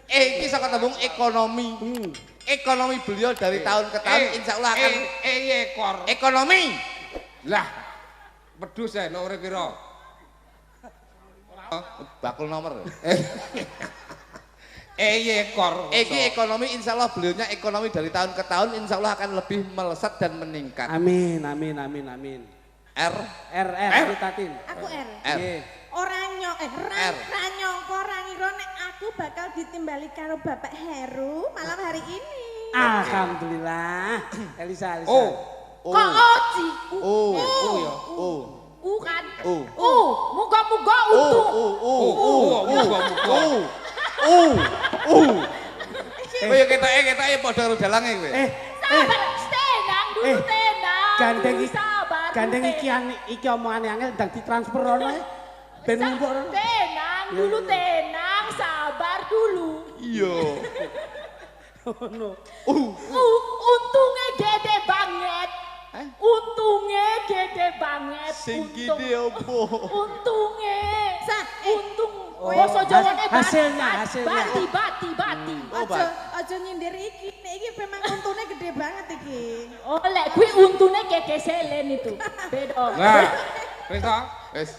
Iki saka tembung ekonomi. Ekonomi beliau dari tahun ke tahun insya Allah akan ekor. ekonomi. Lah, pedus ya nomor piro? Bakul nomor. Ekor. Iki ekonomi insya Allah beliaunya ekonomi dari tahun ke tahun insya Allah akan lebih melesat dan meningkat. Amin, amin, amin, amin. R. Tatin. Aku R. R. Orang R. nyongko orang nek aku bakal ditimbali karo Bapak Heru malam hari ini. Alhamdulillah. Elisa. Oh. Kok Oji? Ya. Kan? Muga-muga untung. Kowe ketoke padha karo dalange kowe. Tenang dulu tenang. Gandeng iki omongane angel ndang ditransfer ono ya. Ben numpuk. Tenang dulu tenang, sabar dulu. Iya. Ono. Untungnya gede banget. Untungnya gede banget. Sing gede opo? Untungnya. Untung. Oh, Basa Jawane hasilnya. Bati. Aja nyindir iki. Nek iki memang untune gede banget iki. Oleh kuwi untune kekeselen itu. Beda. Nah, wis ta? Wis